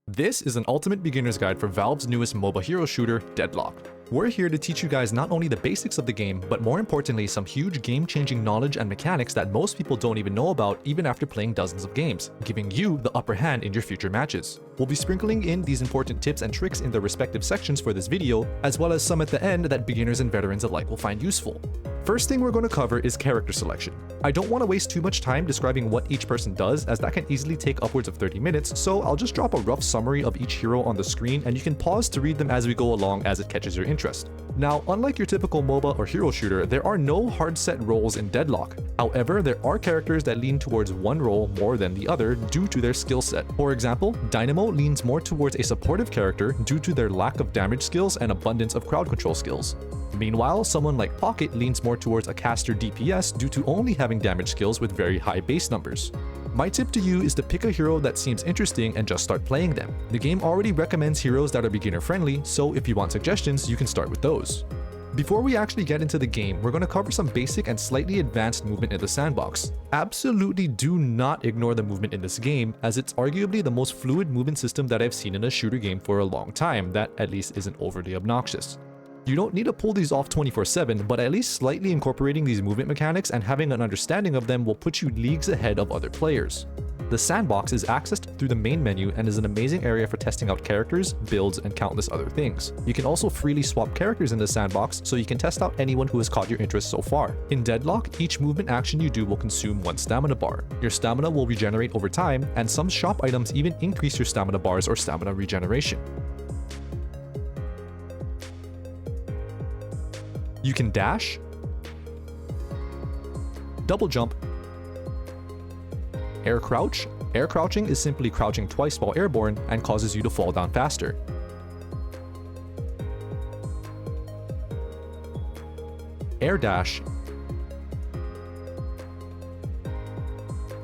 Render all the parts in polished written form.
This is an ultimate beginner's guide for Valve's newest MOBA hero shooter, Deadlock. We're here to teach you guys not only the basics of the game, but more importantly some huge game-changing knowledge and mechanics that most people don't even know about even after playing dozens of games, giving you the upper hand in your future matches. We'll be sprinkling in these important tips and tricks in their respective sections for this video, as well as some at the end that beginners and veterans alike will find useful. First thing we're going to cover is character selection. I don't want to waste too much time describing what each person does, as that can easily take upwards of 30 minutes, so I'll just drop a rough summary of each hero on the screen and you can pause to read them as we go along as it catches your interest. Now, unlike your typical MOBA or hero shooter, there are no hard set roles in Deadlock. However, there are characters that lean towards one role more than the other due to their skill set. For example, Dynamo leans more towards a supportive character due to their lack of damage skills and abundance of crowd control skills. Meanwhile, someone like Pocket leans more towards a caster DPS due to only having damage skills with very high base numbers. My tip to you is to pick a hero that seems interesting and just start playing them. The game already recommends heroes that are beginner friendly, so if you want suggestions, you can start with those. Before we actually get into the game, we're going to cover some basic and slightly advanced movement in the sandbox. Absolutely do not ignore the movement in this game, as it's arguably the most fluid movement system that I've seen in a shooter game for a long time that at least isn't overly obnoxious. You don't need to pull these off 24/7, but at least slightly incorporating these movement mechanics and having an understanding of them will put you leagues ahead of other players. The sandbox is accessed through the main menu and is an amazing area for testing out characters, builds, and countless other things. You can also freely swap characters in the sandbox, so you can test out anyone who has caught your interest so far. In Deadlock, each movement action you do will consume one stamina bar. Your stamina will regenerate over time, and some shop items even increase your stamina bars or stamina regeneration. You can dash, double jump, air crouch. Air crouching is simply crouching twice while airborne and causes you to fall down faster. Air dash,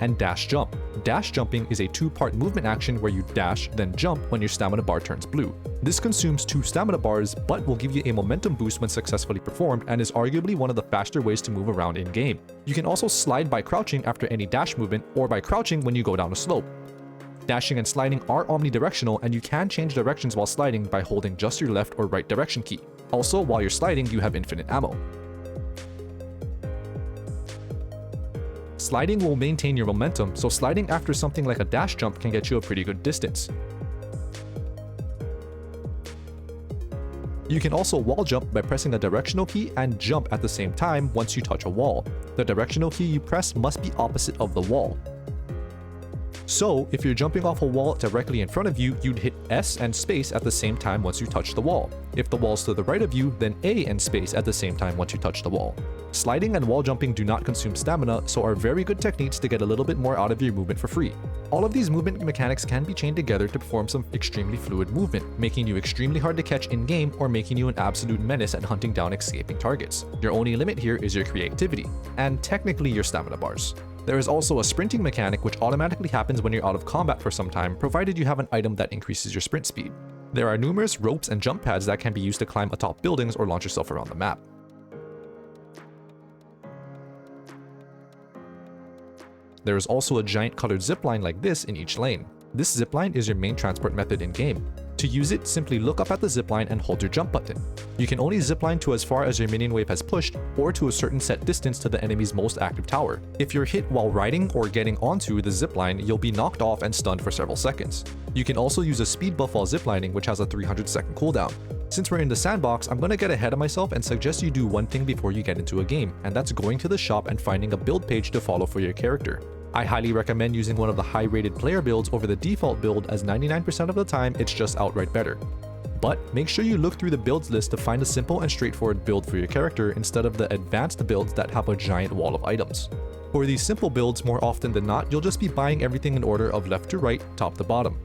and dash jump. Dash jumping is a two-part movement action where you dash, then jump when your stamina bar turns blue. This consumes 2 stamina bars, but will give you a momentum boost when successfully performed and is arguably one of the faster ways to move around in-game. You can also slide by crouching after any dash movement, or by crouching when you go down a slope. Dashing and sliding are omnidirectional, and you can change directions while sliding by holding just your left or right direction key. Also, while you're sliding, you have infinite ammo. Sliding will maintain your momentum, so sliding after something like a dash jump can get you a pretty good distance. You can also wall jump by pressing a directional key and jump at the same time once you touch a wall. The directional key you press must be opposite of the wall. So, if you're jumping off a wall directly in front of you, you'd hit S and space at the same time once you touch the wall. If the wall's to the right of you, then A and space at the same time once you touch the wall. Sliding and wall jumping do not consume stamina, so are very good techniques to get a little bit more out of your movement for free. All of these movement mechanics can be chained together to perform some extremely fluid movement, making you extremely hard to catch in-game or making you an absolute menace at hunting down escaping targets. Your only limit here is your creativity, and technically your stamina bars. There is also a sprinting mechanic which automatically happens when you're out of combat for some time, provided you have an item that increases your sprint speed. There are numerous ropes and jump pads that can be used to climb atop buildings or launch yourself around the map. There is also a giant colored zipline like this in each lane. This zipline is your main transport method in-game. To use it, simply look up at the zipline and hold your jump button. You can only zipline to as far as your minion wave has pushed, or to a certain set distance to the enemy's most active tower. If you're hit while riding or getting onto the zipline, you'll be knocked off and stunned for several seconds. You can also use a speed buff while ziplining, which has a 300-second cooldown. Since we're in the sandbox, I'm going to get ahead of myself and suggest you do one thing before you get into a game, and that's going to the shop and finding a build page to follow for your character. I highly recommend using one of the high-rated player builds over the default build, as 99% of the time it's just outright better. But make sure you look through the builds list to find a simple and straightforward build for your character instead of the advanced builds that have a giant wall of items. For these simple builds, more often than not, you'll just be buying everything in order of left to right, top to bottom.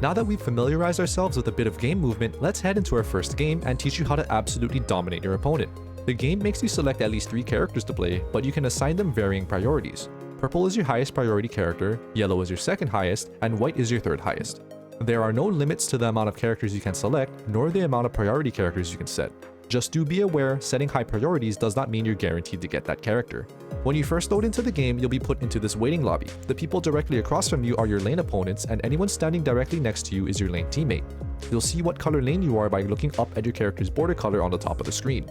Now that we've familiarized ourselves with a bit of game movement, let's head into our first game and teach you how to absolutely dominate your opponent. The game makes you select at least 3 characters to play, but you can assign them varying priorities. Purple is your highest priority character, yellow is your second highest, and white is your third highest. There are no limits to the amount of characters you can select, nor the amount of priority characters you can set. Just do be aware, setting high priorities does not mean you're guaranteed to get that character. When you first load into the game, you'll be put into this waiting lobby. The people directly across from you are your lane opponents, and anyone standing directly next to you is your lane teammate. You'll see what color lane you are by looking up at your character's border color on the top of the screen.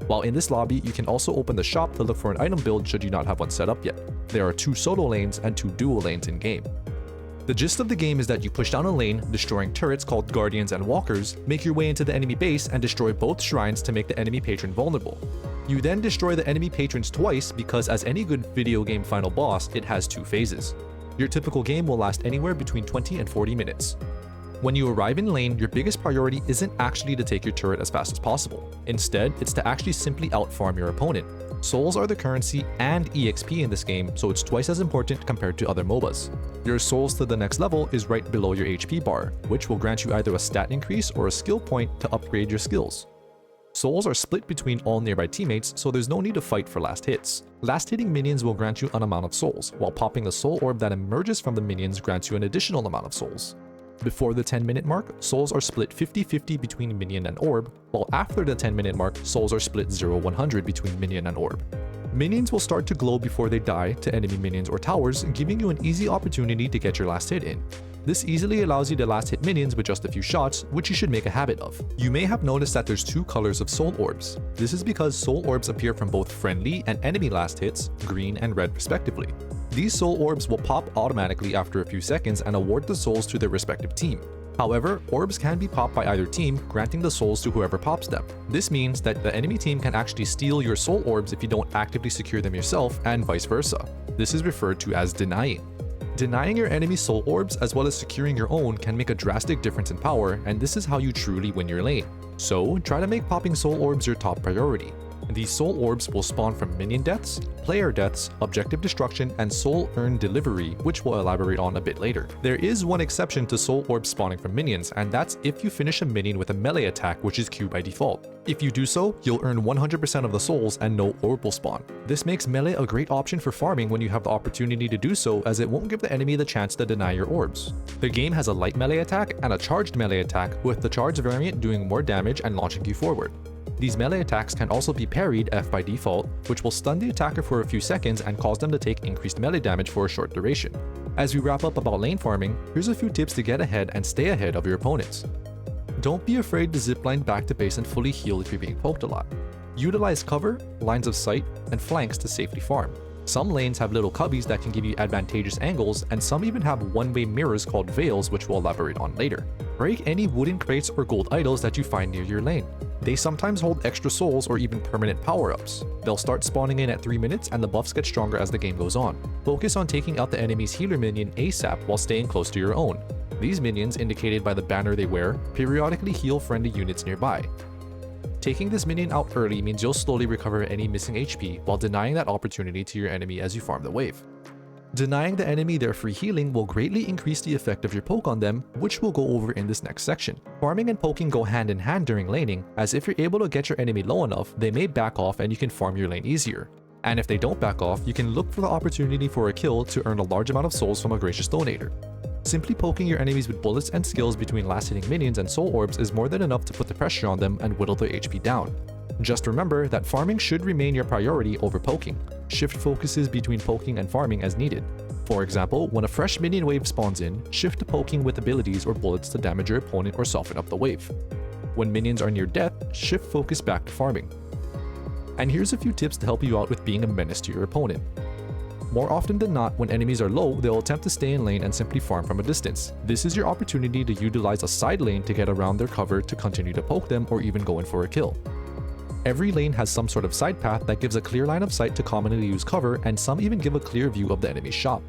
While in this lobby, you can also open the shop to look for an item build should you not have one set up yet. There are 2 solo lanes and 2 duo lanes in game. The gist of the game is that you push down a lane, destroying turrets called guardians and walkers, make your way into the enemy base and destroy both shrines to make the enemy patron vulnerable. You then destroy the enemy patrons twice because, as any good video game final boss, it has 2 phases. Your typical game will last anywhere between 20 and 40 minutes. When you arrive in lane, your biggest priority isn't actually to take your turret as fast as possible. Instead, it's to actually simply outfarm your opponent. Souls are the currency and EXP in this game, so it's twice as important compared to other MOBAs. Your souls to the next level is right below your HP bar, which will grant you either a stat increase or a skill point to upgrade your skills. Souls are split between all nearby teammates, so there's no need to fight for last hits. Last hitting minions will grant you an amount of souls, while popping a soul orb that emerges from the minions grants you an additional amount of souls. Before the 10-minute mark, souls are split 50-50 between minion and orb, while after the 10-minute mark, souls are split 0-100 between minion and orb. Minions will start to glow before they die to enemy minions or towers, giving you an easy opportunity to get your last hit in. This easily allows you to last hit minions with just a few shots, which you should make a habit of. You may have noticed that there's 2 colors of soul orbs. This is because soul orbs appear from both friendly and enemy last hits, green and red respectively. These soul orbs will pop automatically after a few seconds and award the souls to their respective team. However, orbs can be popped by either team, granting the souls to whoever pops them. This means that the enemy team can actually steal your soul orbs if you don't actively secure them yourself, and vice versa. This is referred to as denying. Denying your enemy's soul orbs as well as securing your own can make a drastic difference in power, and this is how you truly win your lane. So, try to make popping soul orbs your top priority. These soul orbs will spawn from minion deaths, player deaths, objective destruction, and soul urn delivery, which we'll elaborate on a bit later. There is one exception to soul orbs spawning from minions, and that's if you finish a minion with a melee attack, which is Q by default. If you do so, you'll earn 100% of the souls and no orb will spawn. This makes melee a great option for farming when you have the opportunity to do so, as it won't give the enemy the chance to deny your orbs. The game has a light melee attack and a charged melee attack, with the charged variant doing more damage and launching you forward. These melee attacks can also be parried F by default, which will stun the attacker for a few seconds and cause them to take increased melee damage for a short duration. As we wrap up about lane farming, here's a few tips to get ahead and stay ahead of your opponents. Don't be afraid to zipline back to base and fully heal if you're being poked a lot. Utilize cover, lines of sight, and flanks to safely farm. Some lanes have little cubbies that can give you advantageous angles, and some even have one-way mirrors called veils, which we'll elaborate on later. Break any wooden crates or gold idols that you find near your lane. They sometimes hold extra souls or even permanent power-ups. They'll start spawning in at 3 minutes and the buffs get stronger as the game goes on. Focus on taking out the enemy's healer minion ASAP while staying close to your own. These minions, indicated by the banner they wear, periodically heal friendly units nearby. Taking this minion out early means you'll slowly recover any missing HP while denying that opportunity to your enemy as you farm the wave. Denying the enemy their free healing will greatly increase the effect of your poke on them, which we'll go over in this next section. Farming and poking go hand in hand during laning, as if you're able to get your enemy low enough, they may back off and you can farm your lane easier. And if they don't back off, you can look for the opportunity for a kill to earn a large amount of souls from a gracious donator. Simply poking your enemies with bullets and skills between last-hitting minions and soul orbs is more than enough to put the pressure on them and whittle their HP down. Just remember that farming should remain your priority over poking. Shift focuses between poking and farming as needed. For example, when a fresh minion wave spawns in, shift to poking with abilities or bullets to damage your opponent or soften up the wave. When minions are near death, shift focus back to farming. And here's a few tips to help you out with being a menace to your opponent. More often than not, when enemies are low, they'll attempt to stay in lane and simply farm from a distance. This is your opportunity to utilize a side lane to get around their cover to continue to poke them or even go in for a kill. Every lane has some sort of side path that gives a clear line of sight to commonly use cover, and some even give a clear view of the enemy's shop.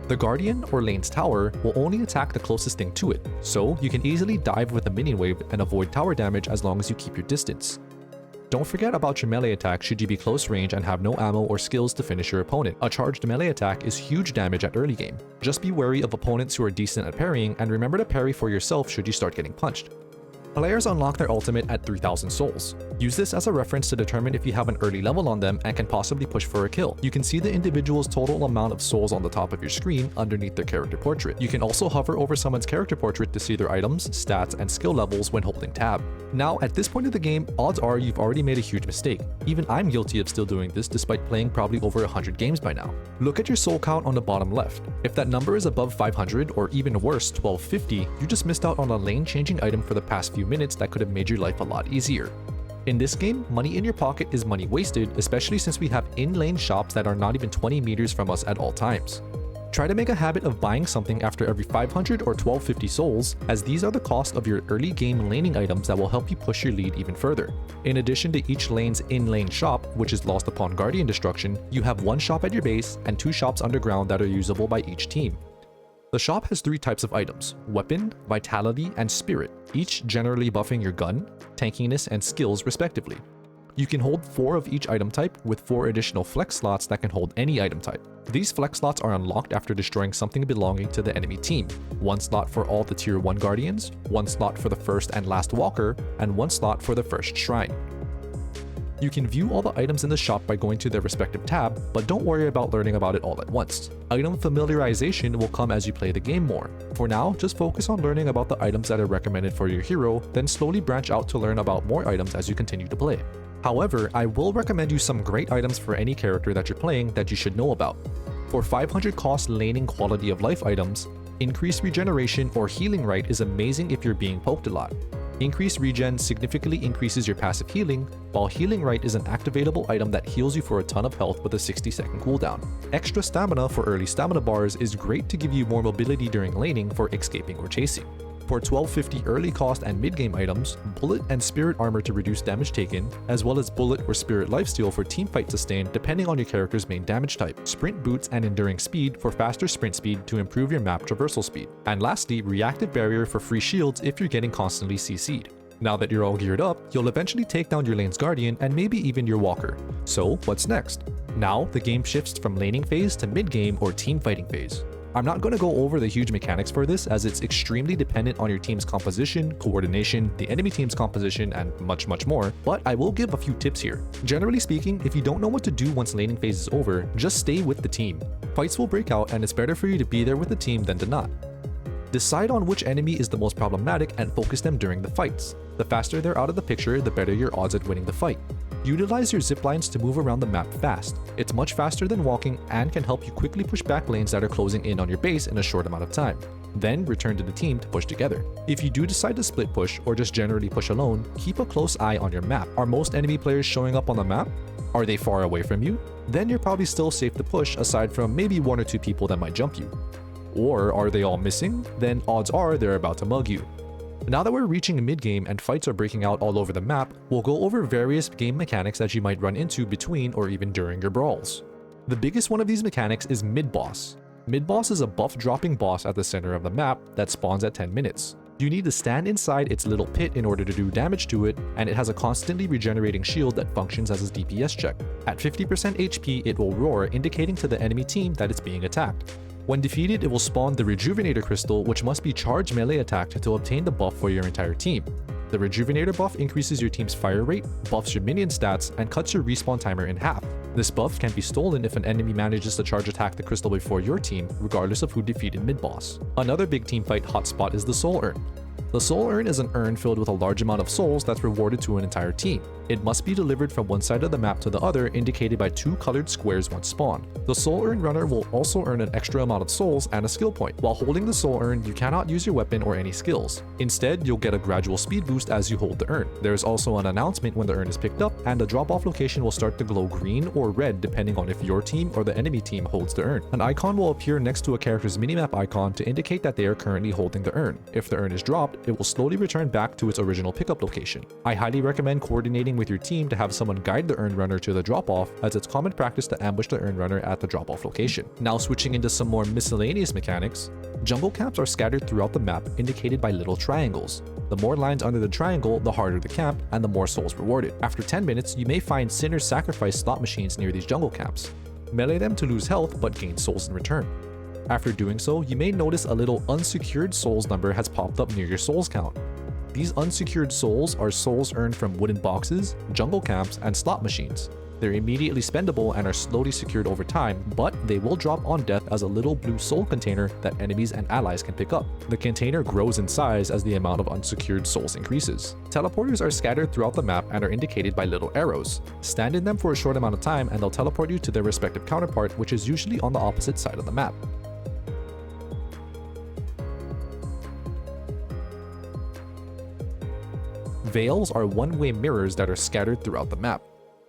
The Guardian or lane's tower will only attack the closest thing to it, so you can easily dive with a minion wave and avoid tower damage as long as you keep your distance. Don't forget about your melee attack should you be close range and have no ammo or skills to finish your opponent. A charged melee attack is huge damage at early game. Just be wary of opponents who are decent at parrying, and remember to parry for yourself should you start getting punched. Players unlock their ultimate at 3000 souls. Use this as a reference to determine if you have an early level on them and can possibly push for a kill. You can see the individual's total amount of souls on the top of your screen underneath their character portrait. You can also hover over someone's character portrait to see their items, stats, and skill levels when holding tab. Now, at this point of the game, odds are you've already made a huge mistake. Even I'm guilty of still doing this despite playing probably over 100 games by now. Look at your soul count on the bottom left. If that number is above 500 or even worse, 1250, you just missed out on a lane-changing item for the past few minutes that could have made your life a lot easier. In this game, money in your pocket is money wasted, especially since we have in-lane shops that are not even 20 meters from us at all times. Try to make a habit of buying something after every 500 or 1250 souls, as these are the cost of your early game laning items that will help you push your lead even further. In addition to each lane's in-lane shop, which is lost upon Guardian destruction, you have one shop at your base and 2 shops underground that are usable by each team. The shop has 3 types of items: Weapon, Vitality, and Spirit, each generally buffing your gun, tankiness, and skills respectively. You can hold 4 of each item type with 4 additional flex slots that can hold any item type. These flex slots are unlocked after destroying something belonging to the enemy team. 1 slot for all the tier 1 guardians, 1 slot for the first and last walker, and 1 slot for the first shrine. You can view all the items in the shop by going to their respective tab, but don't worry about learning about it all at once. Item familiarization will come as you play the game more. For now, just focus on learning about the items that are recommended for your hero, then slowly branch out to learn about more items as you continue to play. However, I will recommend you some great items for any character that you're playing that you should know about. For 500 cost laning quality of life items, increased regeneration or healing right is amazing if you're being poked a lot. Increased regen significantly increases your passive healing, while healing right is an activatable item that heals you for a ton of health with a 60-second cooldown. Extra stamina for early stamina bars is great to give you more mobility during laning for escaping or chasing. For 1250 early cost and mid-game items, bullet and spirit armor to reduce damage taken, as well as bullet or spirit lifesteal for teamfight sustain depending on your character's main damage type, sprint boots and enduring speed for faster sprint speed to improve your map traversal speed, and lastly, reactive barrier for free shields if you're getting constantly CC'd. Now that you're all geared up, you'll eventually take down your lane's guardian and maybe even your walker. So what's next? Now the game shifts from laning phase to mid-game or team fighting phase. I'm not going to go over the huge mechanics for this as it's extremely dependent on your team's composition, coordination, the enemy team's composition, and much more, but I will give a few tips here. Generally speaking, if you don't know what to do once laning phase is over, just stay with the team. Fights will break out and it's better for you to be there with the team than to not. Decide on which enemy is the most problematic and focus them during the fights. The faster they're out of the picture, the better your odds at winning the fight. Utilize your zip lines to move around the map fast. It's much faster than walking and can help you quickly push back lanes that are closing in on your base in a short amount of time. Then return to the team to push together. If you do decide to split push or just generally push alone, keep a close eye on your map. Are most enemy players showing up on the map? Are they far away from you? Then you're probably still safe to push aside from maybe 1 or 2 people that might jump you. Or are they all missing? Then odds are they're about to mug you. Now that we're reaching mid-game and fights are breaking out all over the map, we'll go over various game mechanics that you might run into between or even during your brawls. The biggest one of these mechanics is Midboss. Midboss is a buff-dropping boss at the center of the map that spawns at 10 minutes. You need to stand inside its little pit in order to do damage to it, and it has a constantly regenerating shield that functions as a DPS check. At 50% HP, it will roar, indicating to the enemy team that it's being attacked. When defeated, it will spawn the Rejuvenator Crystal, which must be charged melee attacked to obtain the buff for your entire team. The Rejuvenator buff increases your team's fire rate, buffs your minion stats, and cuts your respawn timer in half. This buff can be stolen if an enemy manages to charge attack the crystal before your team, regardless of who defeated Midboss. Another big teamfight hotspot is the Soul Urn. The Soul Urn is an urn filled with a large amount of souls that's rewarded to an entire team. It must be delivered from one side of the map to the other, indicated by 2 colored squares once spawned. The Soul Urn runner will also earn an extra amount of souls and a skill point. While holding the Soul Urn, you cannot use your weapon or any skills. Instead, you'll get a gradual speed boost as you hold the urn. There is also an announcement when the urn is picked up, and the drop-off location will start to glow green or red depending on if your team or the enemy team holds the urn. An icon will appear next to a character's minimap icon to indicate that they are currently holding the urn. If the urn is dropped, it will slowly return back to its original pickup location. I highly recommend coordinating with your team to have someone guide the urn runner to the drop-off, as it's common practice to ambush the urn runner at the drop-off location. Now switching into some more miscellaneous mechanics, jungle camps are scattered throughout the map, indicated by little triangles. The more lines under the triangle, the harder the camp, and the more souls rewarded. After 10 minutes, you may find Sinner's Sacrifice slot machines near these jungle camps. Melee them to lose health but gain souls in return. After doing so, you may notice a little unsecured souls number has popped up near your souls count. These unsecured souls are souls earned from wooden boxes, jungle camps, and slot machines. They're immediately spendable and are slowly secured over time, but they will drop on death as a little blue soul container that enemies and allies can pick up. The container grows in size as the amount of unsecured souls increases. Teleporters are scattered throughout the map and are indicated by little arrows. Stand in them for a short amount of time and they'll teleport you to their respective counterpart, which is usually on the opposite side of the map. Veils are one-way mirrors that are scattered throughout the map.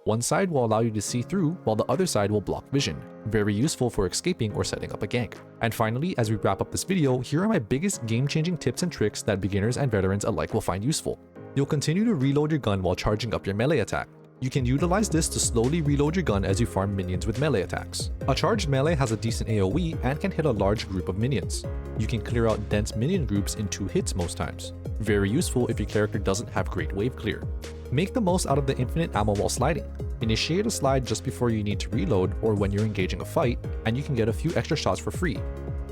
One side will allow you to see through, while the other side will block vision. Very useful for escaping or setting up a gank. And finally, as we wrap up this video, here are my biggest game-changing tips and tricks that beginners and veterans alike will find useful. You'll continue to reload your gun while charging up your melee attack. You can utilize this to slowly reload your gun as you farm minions with melee attacks. A charged melee has a decent AoE and can hit a large group of minions. You can clear out dense minion groups in 2 hits most times. Very useful if your character doesn't have great wave clear. Make the most out of the infinite ammo while sliding. Initiate a slide just before you need to reload or when you're engaging a fight, and you can get a few extra shots for free.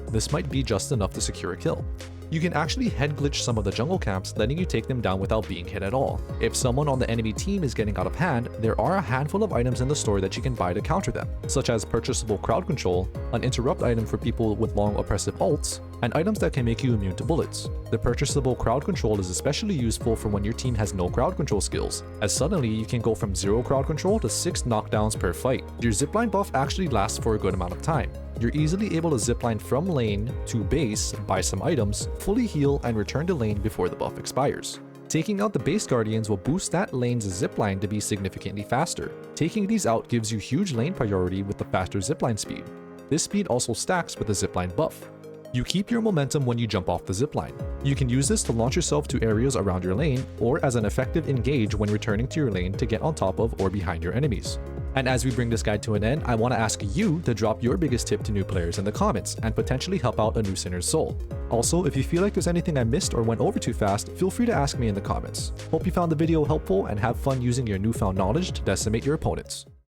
This might be just enough to secure a kill. You can actually head glitch some of the jungle camps, letting you take them down without being hit at all. If someone on the enemy team is getting out of hand, there are a handful of items in the store that you can buy to counter them, such as purchasable crowd control, an interrupt item for people with long oppressive ults, and items that can make you immune to bullets. The purchasable crowd control is especially useful for when your team has no crowd control skills, as suddenly you can go from 0 crowd control to 6 knockdowns per fight. Your zipline buff actually lasts for a good amount of time. You're easily able to zipline from lane to base, buy some items, fully heal, and return to lane before the buff expires. Taking out the base guardians will boost that lane's zipline to be significantly faster. Taking these out gives you huge lane priority with the faster zipline speed. This speed also stacks with the zipline buff. You keep your momentum when you jump off the zipline. You can use this to launch yourself to areas around your lane, or as an effective engage when returning to your lane to get on top of or behind your enemies. And as we bring this guide to an end, I want to ask you to drop your biggest tip to new players in the comments and potentially help out a new Sinner's soul. Also, if you feel like there's anything I missed or went over too fast, feel free to ask me in the comments. Hope you found the video helpful and have fun using your newfound knowledge to decimate your opponents.